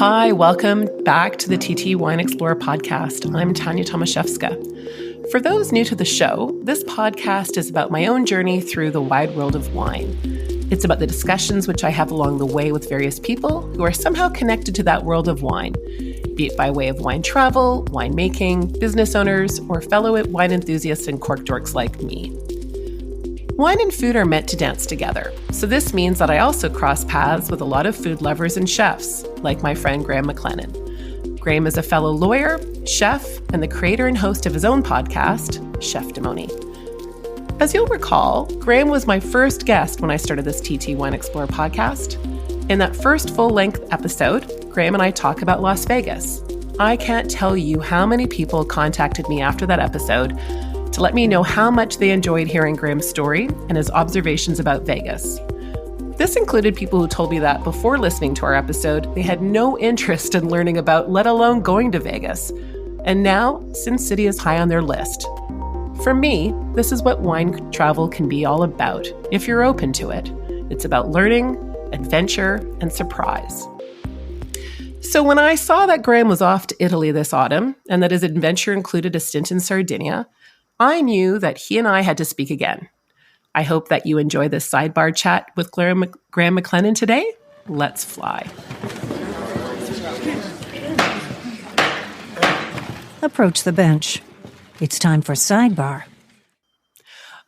Hi, welcome back to the TT Wine Explorer podcast. I'm Tania Tomaszewska. For those new to the show, this podcast is about my own journey through the wide world of wine. It's about the discussions which I have along the way with various people who are somehow connected to that world of wine, be it by way of wine travel, winemaking, business owners, or fellow wine enthusiasts and cork dorks like me. Wine and food are meant to dance together, so this means that I also cross paths with a lot of food lovers and chefs, like my friend Graham MacLennan. Graham is a fellow lawyer, chef, and the creator and host of his own podcast, Cheftimony. As you'll recall, Graham was my first guest when I started this TT Wine Explorer podcast. In that first full-length episode, Graham and I talk about Las Vegas. I can't tell you how many people contacted me after that episode to let me know how much they enjoyed hearing Graham's story and his observations about Vegas. This included people who told me that before listening to our episode, they had no interest in learning about, let alone going to Vegas. And now, Sin City is high on their list. For me, this is what wine travel can be all about, if you're open to it. It's about learning, adventure, and surprise. So when I saw that Graham was off to Italy this autumn, and that his adventure included a stint in Sardinia, I knew that he and I had to speak again. I hope that you enjoy this sidebar chat with Graham MacLennan today. Let's fly. Approach the bench. It's time for sidebar.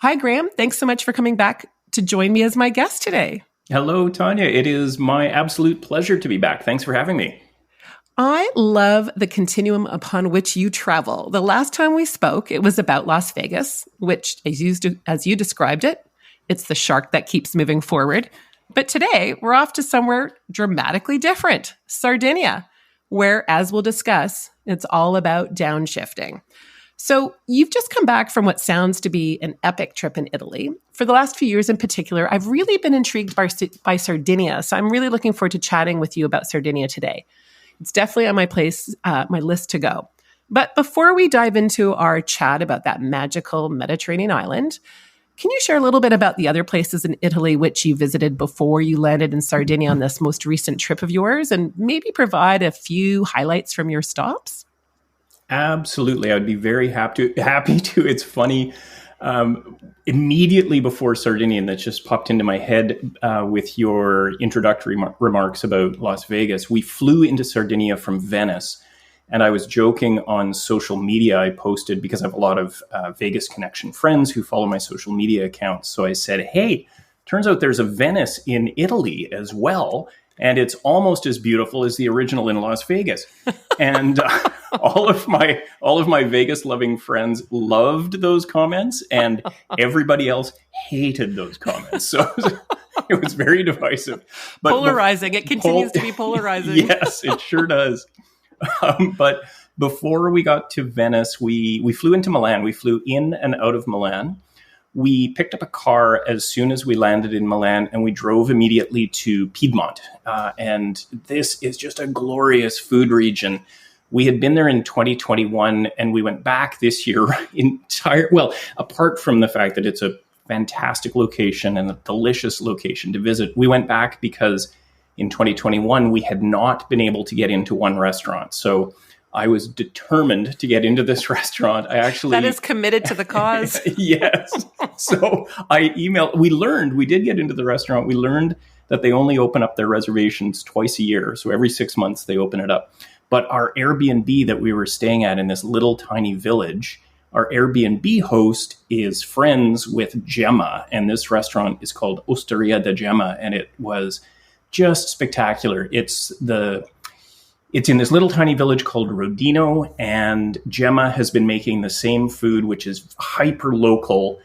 Hi, Graham. Thanks so much for coming back to join me as my guest today. Hello, Tania. It is my absolute pleasure to be back. Thanks for having me. I love the continuum upon which you travel. The last time we spoke, it was about Las Vegas, which, as you described it, it's the shark that keeps moving forward. But today, we're off to somewhere dramatically different, Sardinia, where, as we'll discuss, it's all about downshiffting. So you've just come back from what sounds to be an epic trip in Italy. For the last few years in particular, I've really been intrigued by Sardinia, so I'm really looking forward to chatting with you about Sardinia today. It's definitely on my list to go. But before we dive into our chat about that magical Mediterranean island, can you share a little bit about the other places in Italy which you visited before you landed in Sardinia on this most recent trip of yours, and maybe provide a few highlights from your stops? Absolutely. I'd be very happy to. It's funny. Immediately before Sardinia, and that just popped into my head with your introductory remarks about Las Vegas, we flew into Sardinia from Venice. And I was joking on social media. I posted, because I have a lot of Vegas Connection friends who follow my social media accounts. So I said, hey, turns out there's a Venice in Italy as well. And it's almost as beautiful as the original in Las Vegas. And all of my Vegas loving friends loved those comments, and everybody else hated those comments. So it was very divisive. But polarizing. It continues to be polarizing. Yes, it sure does. But before we got to Venice, we flew into Milan. We flew in and out of Milan. We picked up a car as soon as we landed in Milan, and we drove immediately to Piedmont. And this is just a glorious food region. We had been there in 2021, and we went back this year apart from the fact that it's a fantastic location and a delicious location to visit, we went back because in 2021, we had not been able to get into one restaurant. So I was determined to get into this restaurant. That is committed to the cause. Yes. So I emailed, we did get into the restaurant. We learned that they only open up their reservations twice a year. So every 6 months they open it up. But our Airbnb that we were staying at in this little tiny village, our Airbnb host is friends with Gemma. And this restaurant is called Osteria de Gemma. And it was just spectacular. It's in this little tiny village called Rodino, and Gemma has been making the same food, which is hyper local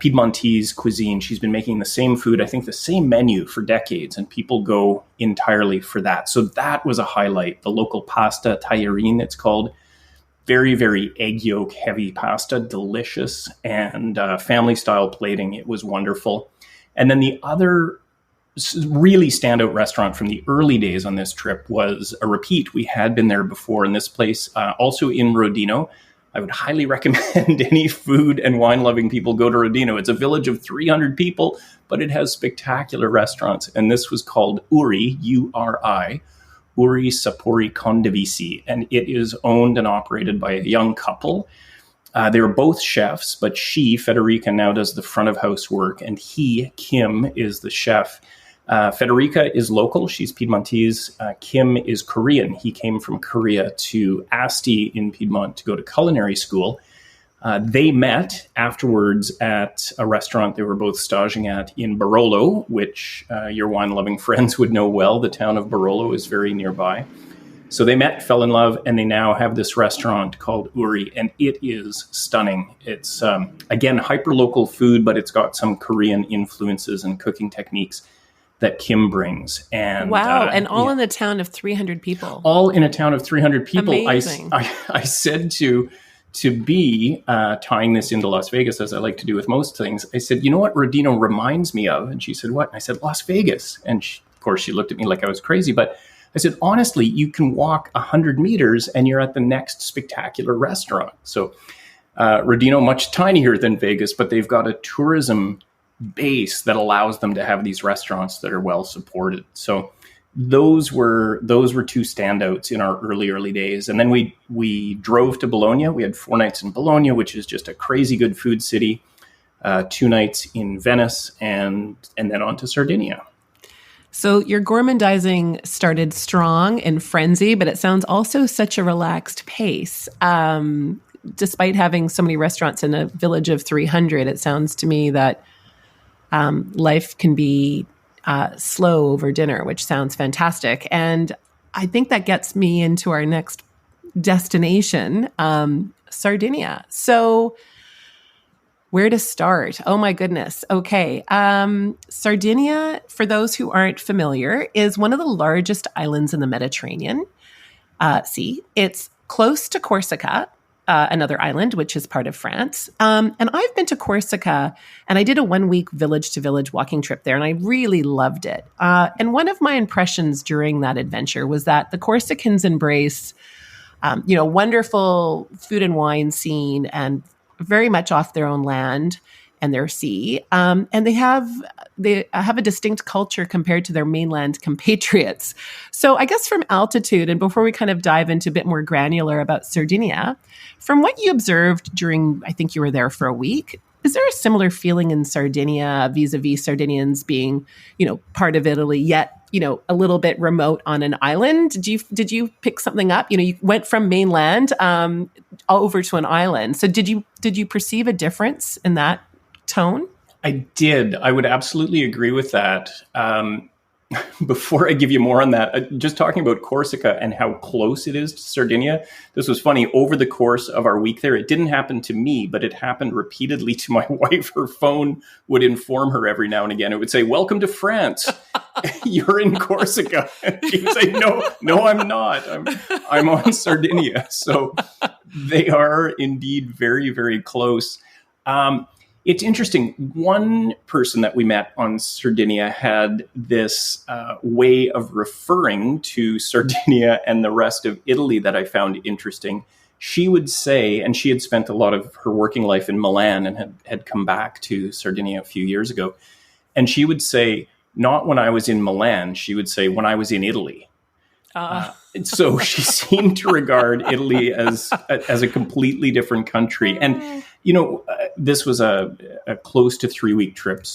Piedmontese cuisine. She's been making the same food, I think the same menu for decades, and people go entirely for that. So that was a highlight. The local pasta, tagliarine, it's called. Very, very egg yolk heavy pasta, delicious, and family style plating. It was wonderful. And then the other really standout restaurant from the early days on this trip was a repeat. We had been there before in this place, also in Rodino. I would highly recommend any food and wine loving people go to Rodino. It's a village of 300 people, but it has spectacular restaurants. And this was called Uri, U-R-I, Uri Sapori Condivisi, and it is owned and operated by a young couple. They were both chefs, but she, Federica, now does the front of house work, and he, Kim, is the chef. Federica is local. She's Piedmontese. Kim is Korean. He came from Korea to Asti in Piedmont to go to culinary school. They met afterwards at a restaurant they were both staging at in Barolo, which your wine-loving friends would know well. The town of Barolo is very nearby. So they met, fell in love, and they now have this restaurant called Uri, and it is stunning. It's, again, hyper-local food, but it's got some Korean influences and cooking techniques that Kim brings. And wow, and all in the town of 300 people. All in a town of 300 people. Amazing. I said to be tying this into Las Vegas, as I like to do with most things, I said, you know what Rodino reminds me of? And she said, what? And I said, Las Vegas. And of course, she looked at me like I was crazy, but I said, honestly, you can walk 100 meters and you're at the next spectacular restaurant. So Rodino, much tinier than Vegas, but they've got a tourism base that allows them to have these restaurants that are well supported. So those were two standouts in our early days. And then we drove to Bologna. We had 4 nights in Bologna, which is just a crazy good food city, 2 nights in Venice, and then on to Sardinia. So your gourmandizing started strong and frenzy, but it sounds also such a relaxed pace. Despite having so many restaurants in a village of 300, it sounds to me that life can be slow over dinner, which sounds fantastic. And I think that gets me into our next destination, Sardinia. So where to start? Oh my goodness. Okay. Sardinia, for those who aren't familiar, is one of the largest islands in the Mediterranean Sea. It's close to Corsica, another island, which is part of France. And I've been to Corsica, and I did a 1-week village-to-village walking trip there, and I really loved it. And one of my impressions during that adventure was that the Corsicans embrace, wonderful food and wine scene, and very much off their own land and their sea. And they have a distinct culture compared to their mainland compatriots. So I guess from altitude, and before we kind of dive into a bit more granular about Sardinia, from what you observed during, I think you were there for a week, is there a similar feeling in Sardinia vis-a-vis Sardinians being, part of Italy, yet, a little bit remote on an island? Did you pick something up? You went from mainland over to an island. So did you perceive a difference in that tone? I did. I would absolutely agree with that. Before I give you more on that, just talking about Corsica and how close it is to Sardinia, this was funny. Over the course of our week there, it didn't happen to me, but it happened repeatedly to my wife. Her phone would inform her every now and again. It would say, "Welcome to France. You're in Corsica." And she would say, No, I'm not. I'm on Sardinia. So they are indeed very, very close. It's interesting. One person that we met on Sardinia had this way of referring to Sardinia and the rest of Italy that I found interesting. She would say, and she had spent a lot of her working life in Milan and had come back to Sardinia a few years ago. And she would say, not when I was in Milan, she would say, when I was in Italy. So she seemed to regard Italy as a completely different country. And, this was a close to 3-week trip.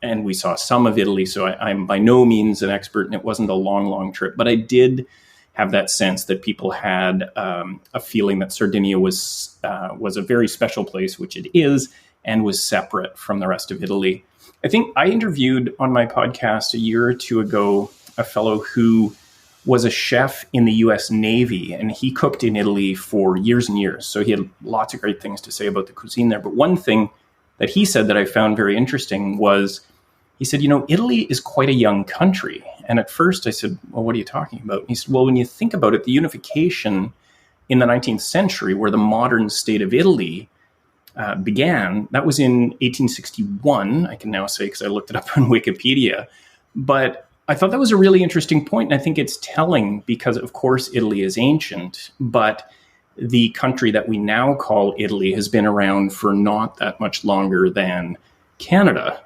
And we saw some of Italy. So I'm by no means an expert, and it wasn't a long trip. But I did have that sense that people had a feeling that Sardinia was a very special place, which it is, and was separate from the rest of Italy. I think I interviewed on my podcast a year or two ago a fellow who was a chef in the U.S. Navy, and he cooked in Italy for years and years. So he had lots of great things to say about the cuisine there. But one thing that he said that I found very interesting was, he said, Italy is quite a young country. And at first I said, well, what are you talking about? And he said, well, when you think about it, the unification in the 19th century, where the modern state of Italy began, that was in 1861, I can now say, because I looked it up on Wikipedia. But I thought that was a really interesting point, and I think it's telling because, of course, Italy is ancient, but the country that we now call Italy has been around for not that much longer than Canada.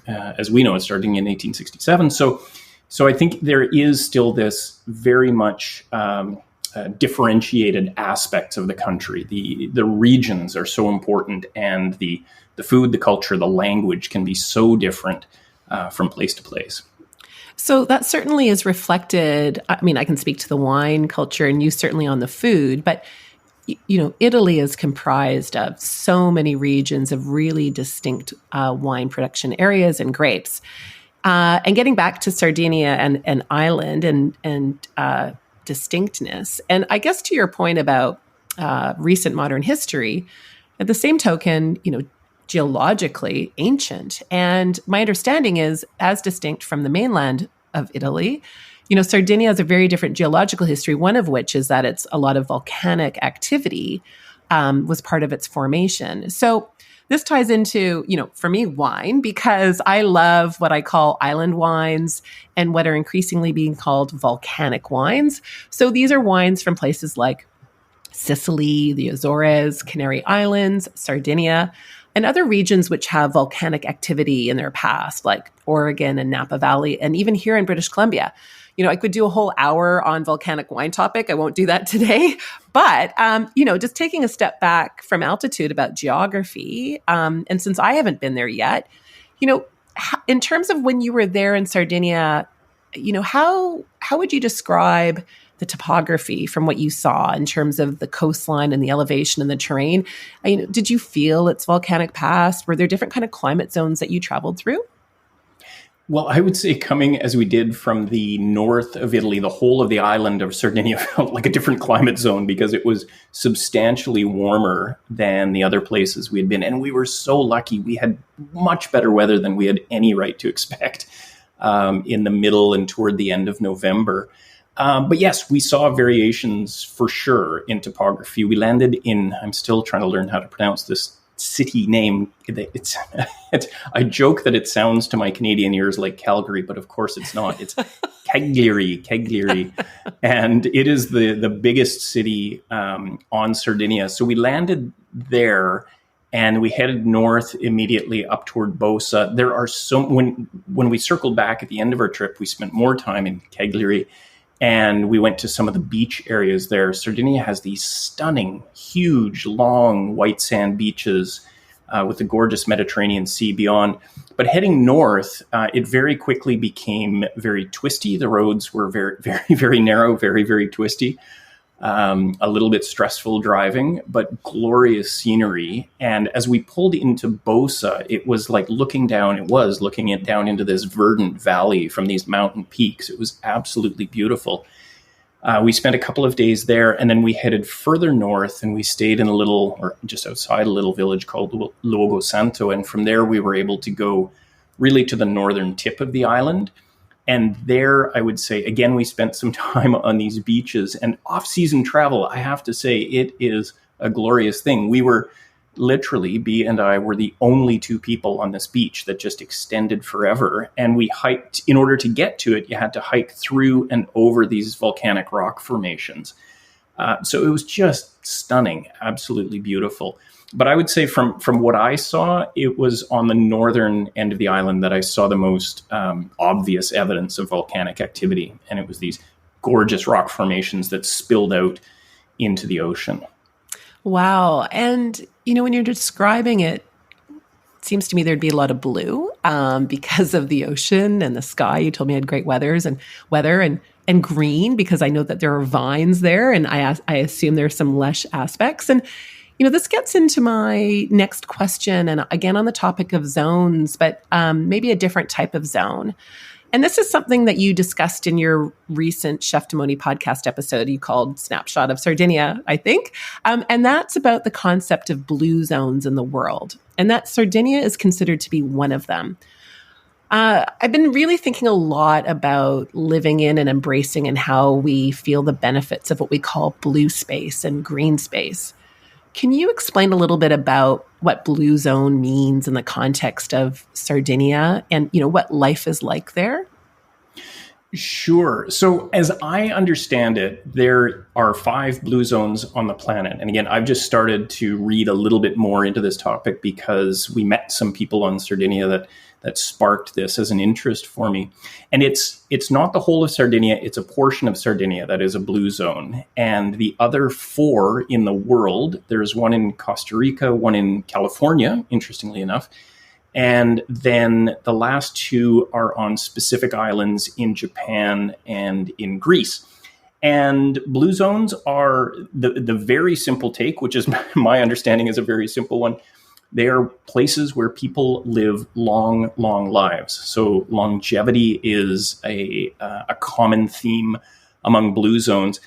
As we know, it starting in 1867. So So I think there is still this very much differentiated aspects of the country. The regions are so important, and the food, the culture, the language can be so different from place to place. So that certainly is reflected. I mean, I can speak to the wine culture and you certainly on the food, but Italy is comprised of so many regions of really distinct wine production areas and grapes. And getting back to Sardinia and island and distinctness, and I guess to your point about recent modern history, at the same token, geologically ancient. And my understanding is, as distinct from the mainland of Italy, Sardinia has a very different geological history, one of which is that it's a lot of volcanic activity was part of its formation. So this ties into, for me, wine, because I love what I call island wines and what are increasingly being called volcanic wines. So these are wines from places like Sicily, the Azores, Canary Islands, Sardinia, and other regions which have volcanic activity in their past, like Oregon and Napa Valley, and even here in British Columbia. I could do a whole hour on volcanic wine topic. I won't do that today. But, just taking a step back from altitude about geography, and since I haven't been there yet, in terms of when you were there in Sardinia, how would you describe the topography from what you saw in terms of the coastline and the elevation and the terrain? Did you feel its volcanic past? Were there different kind of climate zones that you traveled through? Well, I would say coming as we did from the north of Italy, the whole of the island of Sardinia felt like a different climate zone because it was substantially warmer than the other places we had been. And we were so lucky. We had much better weather than we had any right to expect in the middle and toward the end of November. But yes, we saw variations for sure in topography. We landed in, I'm still trying to learn how to pronounce this city name. I joke that it sounds to my Canadian ears like Calgary, but of course it's not. It's Cagliari. And it is the biggest city on Sardinia. So we landed there and we headed north immediately up toward Bosa. There are when we circled back at the end of our trip, we spent more time in Cagliari. And we went to some of the beach areas there. Sardinia has these stunning, huge, long white sand beaches with the gorgeous Mediterranean Sea beyond. But heading north, it very quickly became very twisty. The roads were very, very, very narrow, very, very twisty. A little bit stressful driving, but glorious scenery. And as we pulled into Bosa, it was like looking down into this verdant valley from these mountain peaks. It was absolutely beautiful. We spent a couple of days there, and then we headed further north, and we stayed in just outside a little village called Luogo Santo. And from there, we were able to go really to the northern tip of the island. And there, I would say, again, we spent some time on these beaches, and off-season travel, I have to say, it is a glorious thing. We were literally, B and I were the only two people on this beach that just extended forever. And we hiked, in order to get to it, you had to hike through and over these volcanic rock formations. So it was just stunning, absolutely beautiful. But I would say from what I saw, it was on the northern end of the island that I saw the most obvious evidence of volcanic activity. And it was these gorgeous rock formations that spilled out into the ocean. Wow. And, when you're describing it, it seems to me there'd be a lot of blue because of the ocean and the sky. You told me I had great weather and green, because I know that there are vines there. And I assume there's some lush aspects. And this gets into my next question, and again on the topic of zones, but maybe a different type of zone. And this is something that you discussed in your recent Cheftimony podcast episode you called Snapshot of Sardinia, I think. And that's about the concept of blue zones in the world, and that Sardinia is considered to be one of them. I've been really thinking a lot about living in and embracing and how we feel the benefits of what we call blue space and green space. Can you explain a little bit about what blue zone means in the context of Sardinia and, what life is like there? Sure. So as I understand it, there are 5 blue zones on the planet. And again, I've just started to read a little bit more into this topic because we met some people on Sardinia that sparked this as an interest for me. And it's not the whole of Sardinia, it's a portion of Sardinia that is a blue zone. And the other 4 in the world, there's one in Costa Rica, one in California, interestingly enough. And then the last 2 are on specific islands in Japan and in Greece. And blue zones are the very simple take, which is my understanding is a very simple one. They are places where people live long, long lives. So longevity is a common theme among blue zones.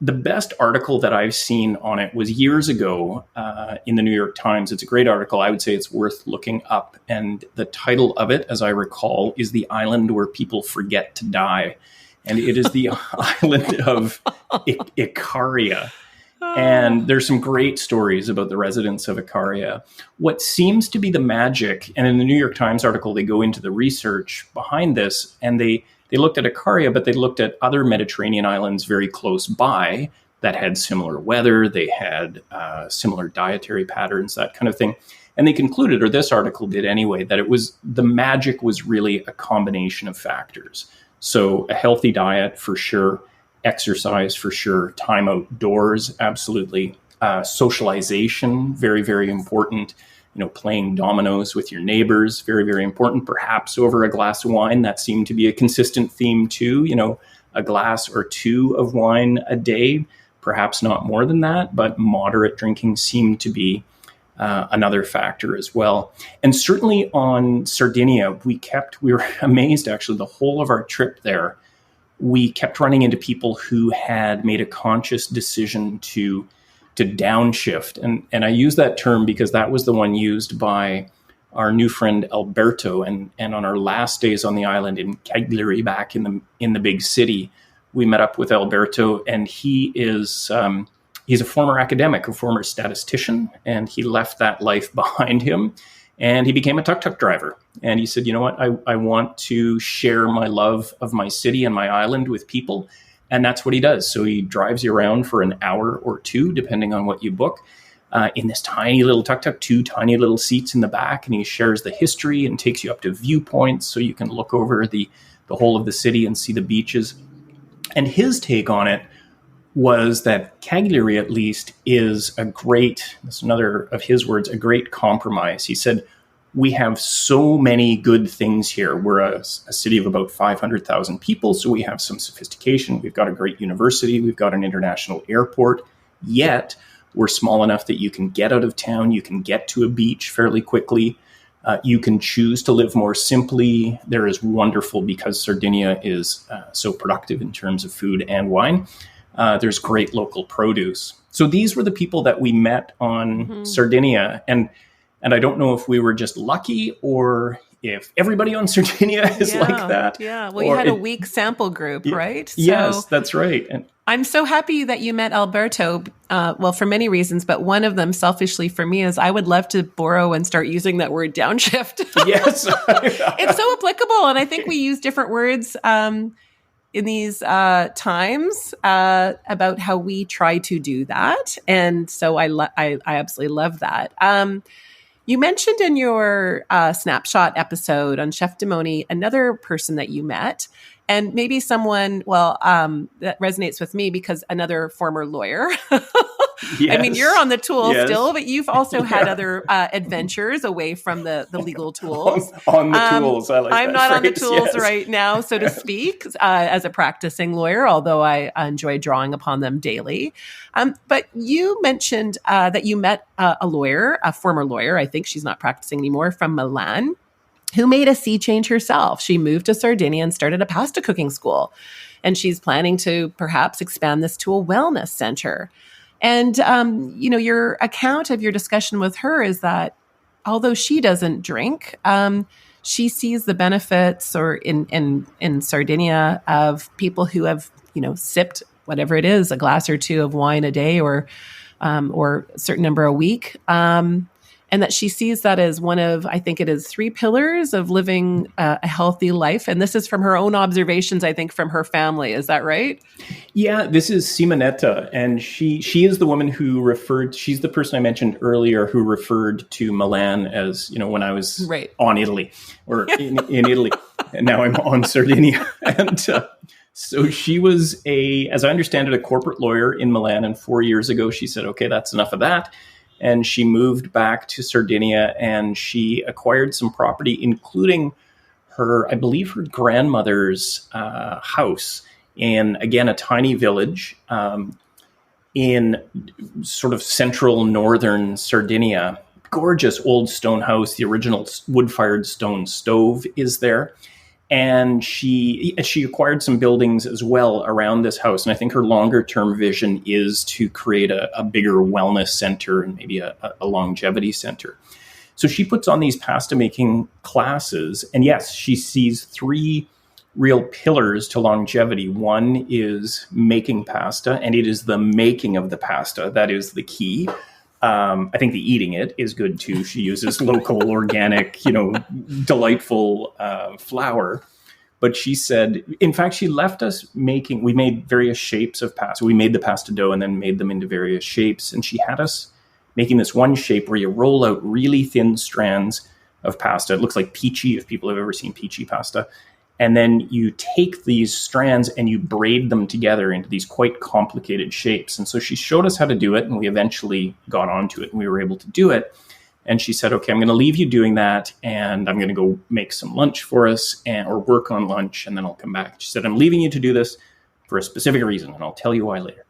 The best article that I've seen on it was years ago in the New York Times. It's a great article. I would say it's worth looking up. And the title of it, as I recall, is The Island Where People Forget to Die. And it is the island of Icaria. And there's some great stories about the residents of Icaria. What seems to be the magic, and in the New York Times article, they go into the research behind this, and they looked at Icaria, but they looked at other Mediterranean islands very close by that had similar weather, they had similar dietary patterns, that kind of thing. And they concluded, or this article did anyway, that the magic was really a combination of factors. So a healthy diet for sure, exercise for sure, time outdoors, absolutely. Socialization, very, very important. Playing dominoes with your neighbors, very, very important. Perhaps over a glass of wine, that seemed to be a consistent theme too. A glass or 2 of wine a day, perhaps not more than that, but moderate drinking seemed to be another factor as well. And certainly on Sardinia, we were amazed actually the whole of our trip there. We kept running into people who had made a conscious decision to downshift. And I use that term because that was the one used by our new friend Alberto. And on our last days on the island in Cagliari, back in the big city, we met up with Alberto, and he is he's a former academic, a former statistician, and he left that life behind him. And he became a tuk-tuk driver. And he said, you know what, I want to share my love of my city and my island with people. And that's what he does. So he drives you around for an hour or 2, depending on what you book, in this tiny little tuk-tuk, 2 tiny little seats in the back. And he shares the history and takes you up to viewpoints so you can look over the whole of the city and see the beaches. And his take on it was that Cagliari, at least, is that's another of his words, a great compromise. He said, we have so many good things here. We're a city of about 500,000 people, so we have some sophistication. We've got a great university. We've got an international airport. Yet, we're small enough that you can get out of town. You can get to a beach fairly quickly. You can choose to live more simply. There is wonderful, because Sardinia is so productive in terms of food and wine. There's great local produce. So these were the people that we met on Sardinia. And I don't know if we were just lucky or if everybody on Sardinia is like that. Yeah. Well, you had a weak sample group, right? So yes, that's right. And I'm so happy that you met Alberto. For many reasons, but one of them selfishly for me is I would love to borrow and start using that word downshift. Yes. It's so applicable. And I think we use different words in these times about how we try to do that. And so I absolutely love that. You mentioned in your snapshot episode on Cheftimony another person that you met, and maybe someone, that resonates with me because another former lawyer. Yes. I mean, you're on the tools still, but you've also had other adventures away from the legal tools. On the tools, I like I'm that not phrase, on the tools right now, so to speak, as a practicing lawyer, although I enjoy drawing upon them daily. But you mentioned that you met a lawyer, a former lawyer, I think she's not practicing anymore, from Milan, who made a sea change herself. She moved to Sardinia and started a pasta cooking school. And she's planning to perhaps expand this to a wellness center. And, your account of your discussion with her is that although she doesn't drink, she sees the benefits or in Sardinia of people who have, sipped whatever it is, a glass or 2 of wine a day or a certain number a week. And and that she sees that as one of, I think it is 3 pillars of living a healthy life. And this is from her own observations, I think, from her family. Is that right? Yeah, this is Simonetta, and she is the woman who she's the person I mentioned earlier who referred to Milan as, when I was on Italy, or in Italy, and now I'm on Sardinia. And so she was as I understand it, a corporate lawyer in Milan, and 4 years ago she said, okay, that's enough of that. And she moved back to Sardinia, and she acquired some property, including I believe her grandmother's house in, again, a tiny village in sort of central northern Sardinia. Gorgeous old stone house. The original wood-fired stone stove is there. And she acquired some buildings as well around this house. And I think her longer-term vision is to create a bigger wellness center and maybe a longevity center. So she puts on these pasta-making classes. And yes, she sees 3 real pillars to longevity. One is making pasta, and it is the making of the pasta that is the key. I think the eating it is good too. She uses local, organic, delightful flour. But she said, in fact, she left us we made various shapes of pasta. We made the pasta dough and then made them into various shapes. And she had us making this one shape where you roll out really thin strands of pasta. It looks like peachy, if people have ever seen peachy pasta. And then you take these strands and you braid them together into these quite complicated shapes. And so she showed us how to do it, and we eventually got onto it, and we were able to do it. And she said, okay, I'm going to leave you doing that, and I'm going to go make some lunch for us or work on lunch, and then I'll come back. She said, I'm leaving you to do this for a specific reason, and I'll tell you why later.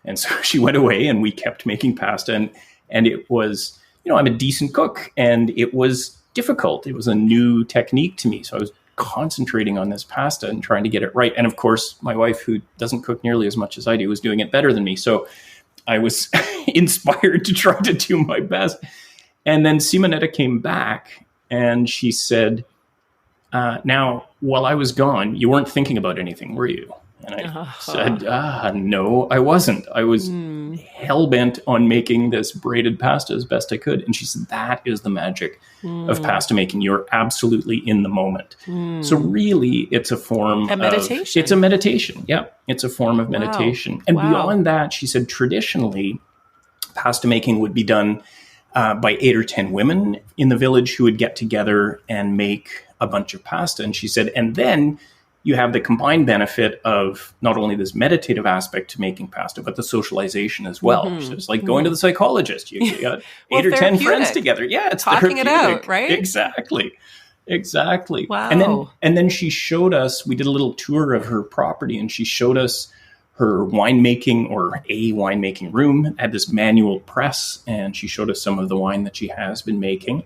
And so she went away, and we kept making pasta. And it was, I'm a decent cook, and it was difficult. It was a new technique to me. So I was concentrating on this pasta and trying to get it right. And of course, my wife, who doesn't cook nearly as much as I do, was doing it better than me. So I was inspired to try to do my best. And then Simonetta came back and she said, now, while I was gone, you weren't thinking about anything, were you? And I said, no, I wasn't. I was hell-bent on making this braided pasta as best I could. And she said, that is the magic of pasta making. You're absolutely in the moment. So really, it's a form of meditation. It's a meditation. Yeah, it's a form of meditation. And beyond that, she said, traditionally, pasta making would be done by 8 or 10 women in the village who would get together and make a bunch of pasta. And she said, and then you have the combined benefit of not only this meditative aspect to making pasta, but the socialization as well. So it's like going to the psychologist. You got 8 or 10 friends together. Yeah, it's talking it out, right? Exactly. Wow. And then she showed us, we did a little tour of her property, and she showed us her winemaking, or a winemaking room. It had this manual press, and she showed us some of the wine that she has been making.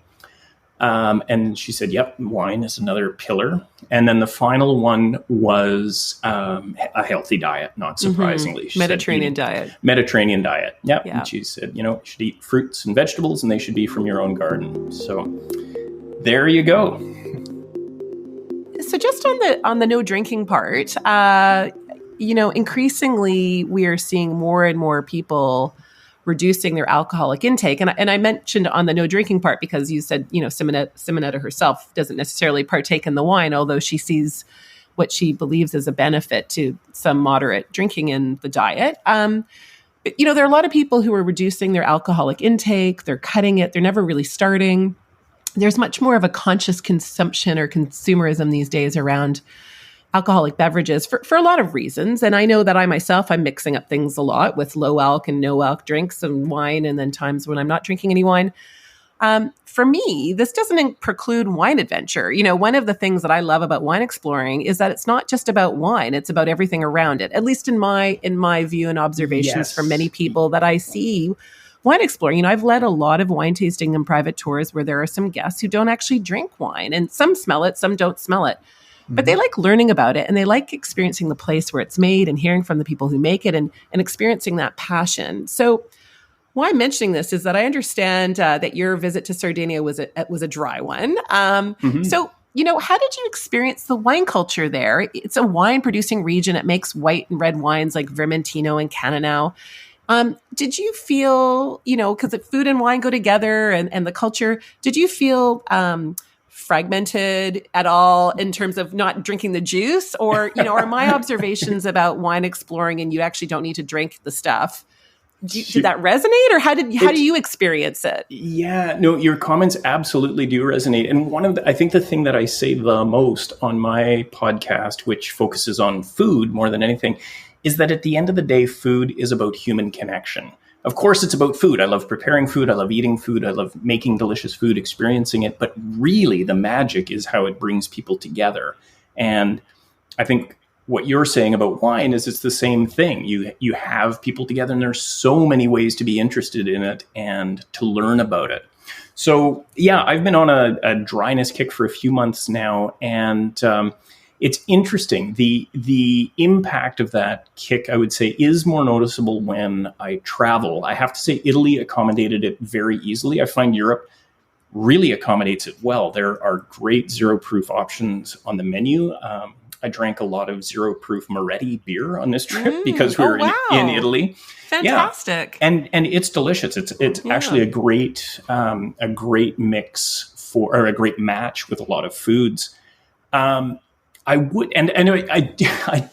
And she said, yep, wine is another pillar. And then the final one was a healthy diet, not surprisingly. Mediterranean diet. Mediterranean diet, yep. Yeah. And she said, you should eat fruits and vegetables, and they should be from your own garden. So there you go. So just on the no drinking part, increasingly we are seeing more and more people reducing their alcoholic intake. And I mentioned on the no drinking part because you said, Simonetta herself doesn't necessarily partake in the wine, although she sees what she believes is a benefit to some moderate drinking in the diet. But, there are a lot of people who are reducing their alcoholic intake. They're cutting it. They're never really starting. There's much more of a conscious consumption or consumerism these days around alcoholic beverages for a lot of reasons. And I know that I'm mixing up things a lot with low alc and no alc drinks and wine, and then times when I'm not drinking any wine. For me, this doesn't preclude wine adventure. One of the things that I love about wine exploring is that it's not just about wine, it's about everything around it. At least in my view and observations from many people that I see wine exploring. I've led a lot of wine tasting and private tours where there are some guests who don't actually drink wine, and some smell it, some don't smell it. But they like learning about it, and they like experiencing the place where it's made and hearing from the people who make it and experiencing that passion. So why I'm mentioning this is that I understand that your visit to Sardinia was a dry one. So, how did you experience the wine culture there? It's a wine producing region. It makes white and red wines like Vermentino and Cannonau. Did you feel, because food and wine go together and the culture, did you feel fragmented at all in terms of not drinking the juice? Or, are my observations about wine exploring and you actually don't need to drink the stuff? Did that resonate, or how do you experience it? Yeah, no, your comments absolutely do resonate. And I think the thing that I say the most on my podcast, which focuses on food more than anything, is that at the end of the day, food is about human connection. Of course, it's about food. I love preparing food. I love eating food. I love making delicious food, experiencing it. But really, the magic is how it brings people together. And I think what you're saying about wine is it's the same thing. You have people together, and there's so many ways to be interested in it and to learn about it. So yeah, I've been on a dryness kick for a few months now, and it's interesting. The impact of that kick, I would say, is more noticeable when I travel. I have to say Italy accommodated it very easily. I find Europe really accommodates it well. There are great zero proof options on the menu. I drank a lot of zero proof Moretti beer on this trip because we were in Italy. Fantastic. Yeah. And it's delicious. It's actually a great mix or a great match with a lot of foods. I would, and I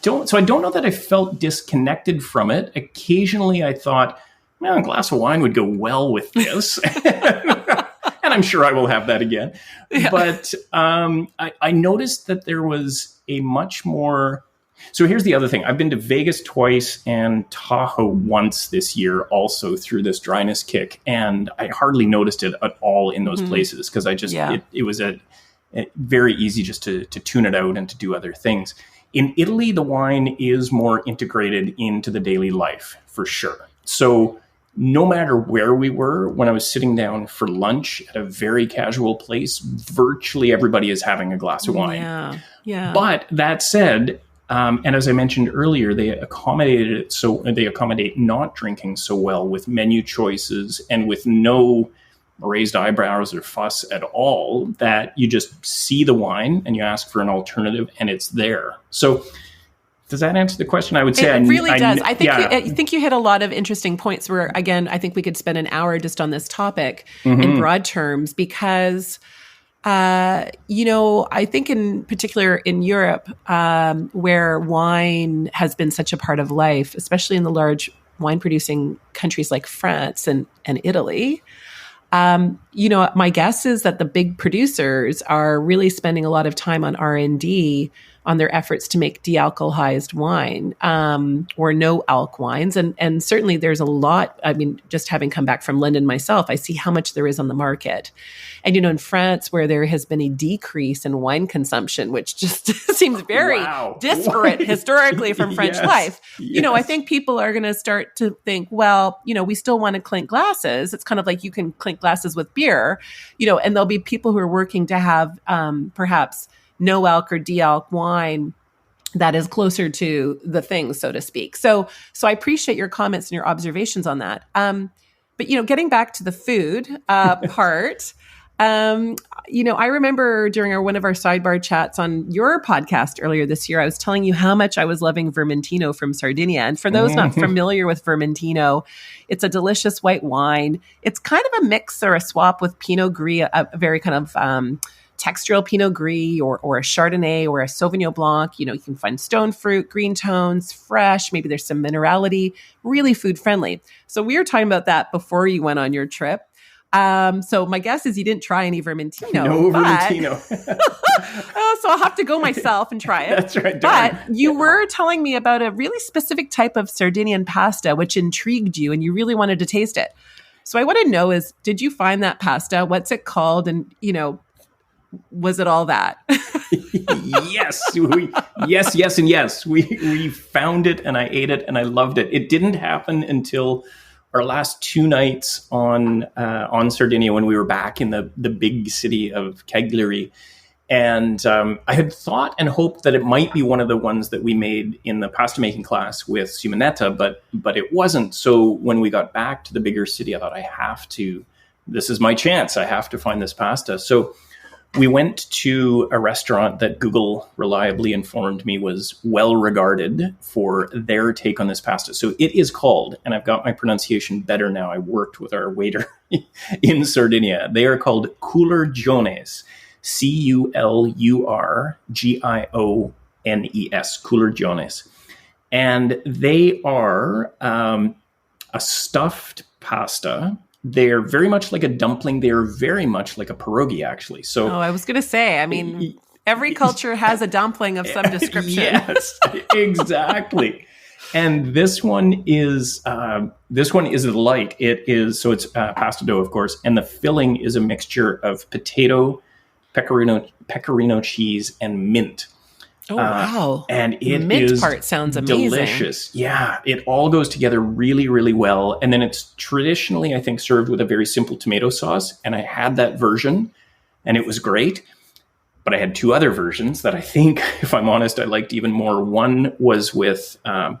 don't know that I felt disconnected from it. Occasionally I thought, man, a glass of wine would go well with this. And I'm sure I will have that again. Yeah. But I noticed that there was a much more... So here's the other thing. I've been to Vegas twice and Tahoe once this year also through this dryness kick. And I hardly noticed it at all in those places because I just... Yeah. It was very easy just to tune it out and to do other things. In Italy, the wine is more integrated into the daily life, for sure. So no matter where we were, when I was sitting down for lunch at a very casual place, virtually everybody is having a glass of wine. Yeah. But that said, and as I mentioned earlier, they accommodated it so they accommodate not drinking so well with menu choices and with no raised eyebrows or fuss at all, that you just see the wine and you ask for an alternative and it's there. So does that answer the question? I would say it really does. I think you hit a lot of interesting points where, again, I think we could spend an hour just on this topic in broad terms because, I think in particular in Europe, where wine has been such a part of life, especially in the large wine producing countries like France and Italy, my guess is that the big producers are really spending a lot of time on R&D on their efforts to make de-alcoholized wine or no alc wines. And certainly there's a lot, just having come back from London myself, I see how much there is on the market. And, in France, where there has been a decrease in wine consumption, which just seems very disparate historically from French life, I think people are going to start to think, well, we still want to clink glasses. It's kind of like you can clink glasses with beer, and there'll be people who are working to have perhaps no alc or de-alc wine that is closer to the thing, so to speak. So I appreciate your comments and your observations on that. But, getting back to the food part, I remember during one of our sidebar chats on your podcast earlier this year, I was telling you how much I was loving Vermentino from Sardinia. And for those not familiar with Vermentino, it's a delicious white wine. It's kind of a mix or a swap with Pinot Gris, a very kind of textural Pinot Gris or a Chardonnay or a Sauvignon Blanc. You can find stone fruit, green tones, fresh. Maybe there's some minerality, really food friendly. So we were talking about that before you went on your trip. So my guess is you didn't try any Vermentino. No Vermentino. So I'll have to go myself and try it. That's right. But you were telling me about a really specific type of Sardinian pasta, which intrigued you and you really wanted to taste it. So I want to know is, did you find that pasta? What's it called? And, was it all that? Yes. Yes, and yes. We found it and I ate it and I loved it. It didn't happen until our last 2 nights on Sardinia when we were back in the big city of Cagliari. And I had thought and hoped that it might be one of the ones that we made in the pasta making class with Simonetta, but it wasn't. So when we got back to the bigger city, I thought this is my chance. I have to find this pasta. So we went to a restaurant that Google reliably informed me was well regarded for their take on this pasta. So it is called, and I've got my pronunciation better now. I worked with our waiter in Sardinia. They are called culurgiones, culurgiones, culurgiones. And they are a stuffed pasta. They're very much like a dumpling. They're very much like a pierogi, actually. So, I was going to say, I mean, every culture has a dumpling of some description. Yes, exactly. And this one is light. It is, so it's pasta dough, of course, and the filling is a mixture of potato, pecorino cheese, and mint. Oh, wow. And it the mint is part sounds amazing. Delicious. Yeah, it all goes together really, really well. And then it's traditionally, I think, served with a very simple tomato sauce. And I had that version, and it was great. But I had two other versions that I think, if I'm honest, I liked even more. One was with a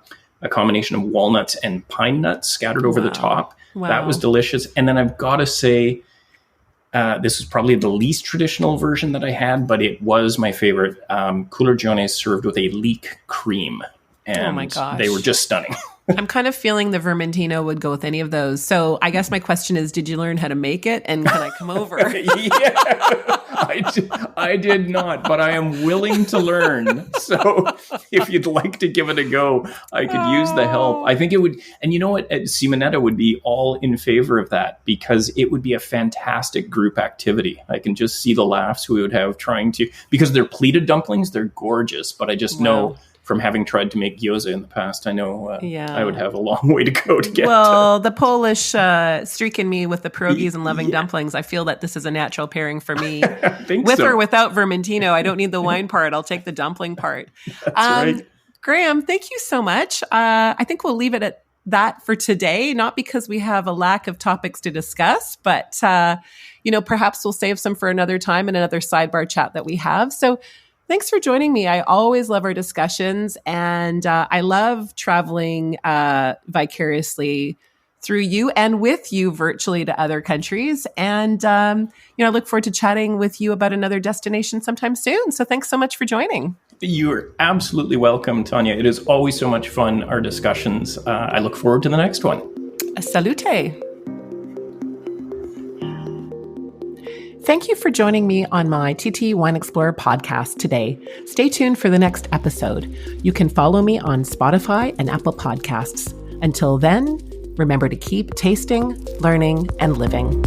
combination of walnuts and pine nuts scattered over the top. Wow. That was delicious. And then I've got to say, this is probably the least traditional version that I had, but it was my favorite. Culurgiones served with a leek cream. And oh my gosh. They were just stunning. I'm kind of feeling the Vermentino would go with any of those. So I guess my question is, did you learn how to make it? And can I come over? Yeah, I did not, but I am willing to learn. So if you'd like to give it a go, I could use the help. I think it would. And you know what? Simonetta would be all in favor of that because it would be a fantastic group activity. I can just see the laughs we would have trying to, because they're pleated dumplings. They're gorgeous, but I just know from having tried to make gyoza in the past, I know I would have a long way to go to get. Well, the Polish streak in me with the pierogies and loving dumplings, I feel that this is a natural pairing for me. With or without Vermentino, I don't need the wine part. I'll take the dumpling part. That's right. Graham, thank you so much. I think we'll leave it at that for today, not because we have a lack of topics to discuss, but perhaps we'll save some for another time and another sidebar chat that we have. So thanks for joining me. I always love our discussions, and I love traveling vicariously through you and with you virtually to other countries. And, I look forward to chatting with you about another destination sometime soon. So thanks so much for joining. You're absolutely welcome, Tania. It is always so much fun, our discussions. I look forward to the next one. Salute. Thank you for joining me on my TT Wine Explorer podcast today. Stay tuned for the next episode. You can follow me on Spotify and Apple Podcasts. Until then, remember to keep tasting, learning, and living.